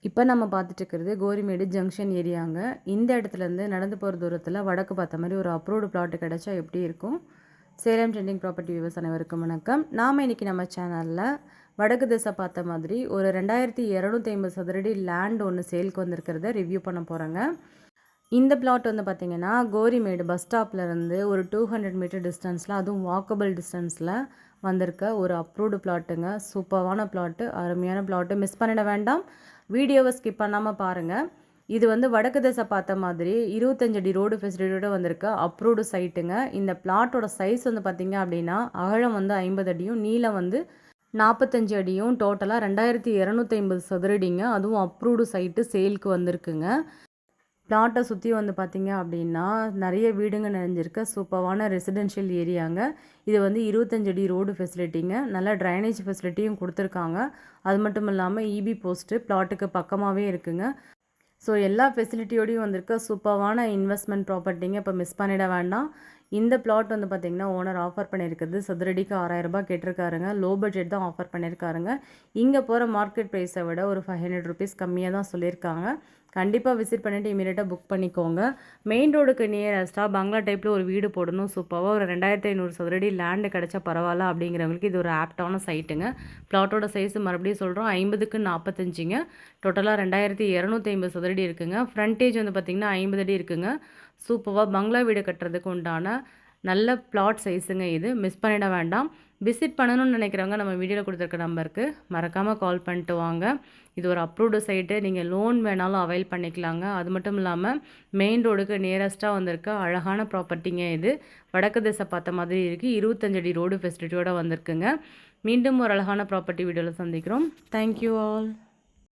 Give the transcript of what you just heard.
இப்போ நம்ம பார்த்துட்டு இருக்கிறது கோரிமேடு ஜங்ஷன் ஏரியாங்க. இந்த இடத்துலேருந்து நடந்து போகிற தூரத்தில் வடக்கு பார்த்த மாதிரி ஒரு அப்ரூவ்டு பிளாட்டு கிடச்சா எப்படி இருக்கும்? சேலம் ட்ரெண்டிங் ப்ராப்பர்ட்டி வியூவர்ஸ் அனைவருக்கும் வணக்கம். நாம் இன்றைக்கி நம்ம சேனலில் வடக்கு திசை பார்த்த மாதிரி ஒரு 2250 சதுரடி லேண்ட் ஒன்று சேலுக்கு வந்திருக்கிறத ரிவ்யூ பண்ண போகிறேங்க. இந்த பிளாட் வந்து பார்த்திங்கன்னா கோரிமேடு பஸ் ஸ்டாப்லேருந்து ஒரு 200 மீட்டர் டிஸ்டன்ஸில், அதுவும் வாக்கபிள் டிஸ்டன்ஸில் வந்திருக்க ஒரு அப்ரூவ்டு பிளாட்டுங்க. சூப்பரான பிளாட்டு, அருமையான பிளாட்டு, மிஸ் பண்ணிட வேண்டாம். வீடியோவை ஸ்கிப் பண்ணாமல் பாருங்கள். இது வந்து வடக்கு திசை பார்த்த மாதிரி 25 அடி ரோடு ஃபெசிலிட்டியோடு வந்திருக்க அப்ரூவ்டு சைட்டுங்க. இந்த பிளாட்டோட சைஸ் வந்து பார்த்திங்க அப்படின்னா அகலம் வந்து 50 அடியும் நீளம் வந்து 45 அடியும், டோட்டலாக 2250 சதுரடிங்க. அதுவும் அப்ரூவ்டு சைட்டு சேலுக்கு வந்திருக்குங்க. பிளாட்டை சுற்றி வந்து பார்த்திங்க அப்படின்னா நிறைய வீடுங்க நிறைஞ்சிருக்க சூப்பரான ரெசிடென்ஷியல் ஏரியாங்க. இது வந்து 25 அடி ரோடு ஃபெசிலிட்டிங்க. நல்ல ட்ரைனேஜ் ஃபெசிலிட்டியும் கொடுத்துருக்காங்க. அது மட்டும் இல்லாமல் இபி போஸ்ட்டு பிளாட்டுக்கு பக்கமாகவே இருக்குங்க. ஸோ எல்லா ஃபெசிலிட்டியோடையும் வந்திருக்க சூப்பரான இன்வெஸ்ட்மெண்ட் ப்ராப்பர்ட்டிங்க. இப்போ மிஸ் பண்ணிட வேண்டாம். இந்த பிளாட் வந்து பார்த்திங்கன்னா ஓனர் ஆஃபர் பண்ணியிருக்கிறது சதுரடிக்கு 6000 ரூபாய் கேட்டிருக்காருங்க. லோ பட்ஜெட் தான் ஆஃபர் பண்ணியிருக்காருங்க. இங்கே போகிற மார்க்கெட் ப்ரைஸை விட ஒரு 500 ருபீஸ் கம்மியாக தான் சொல்லியிருக்காங்க. கண்டிப்பாக விசிட் பண்ணிவிட்டு இமீடியட்டாக புக் பண்ணிக்கோங்க. மெயின் ரோடுக்கு நியரஸ்ட்டாக பங்களா டைப்பில் ஒரு வீடு போடணும், சூப்பராக ஒரு 2500 சதுரடி லேண்டு கிடச்சா பரவாயில்ல அப்படிங்கிறவங்களுக்கு இது ஒரு ஆப்டான சைட்டுங்க. பிளாட்டோட சைஸ் மறுபடியும் சொல்கிறோம், 50க்கு 45ங்க. டோட்டலாக 2250 சதுரடி இருக்குங்க. ஃப்ரண்டேஜ் வந்து பார்த்திங்கன்னா 50 அடி இருக்குங்க. சூப்பராக பங்களா வீடு கட்டுறதுக்கு உண்டான நல்ல பிளாட் சைஸுங்க இது. மிஸ் பண்ணிட வேண்டாம். விசிட் பண்ணணும்னு நினைக்கிறவங்க நம்ம வீடியோவில் கொடுத்துருக்க நம்பருக்கு மறக்காமல் கால் பண்ணிட்டு வாங்க. இது ஒரு அப்ரூவ்டு சைட்டு, நீங்கள் லோன் வேணாலும் அவைல் பண்ணிக்கலாங்க. அது மட்டும் இல்லாமல் மெயின் ரோடுக்கு நியரஸ்ட்டாக வந்திருக்க அழகான ப்ராப்பர்ட்டிங்க இது. வடக்கு திசை பார்த்த மாதிரி இருக்குது. 25 அடி ரோடு ஃபெசிலிட்டியோடு வந்திருக்குங்க. மீண்டும் ஒரு அழகான ப்ராப்பர்ட்டி வீடியோவில் சந்திக்கிறோம். Thank you all.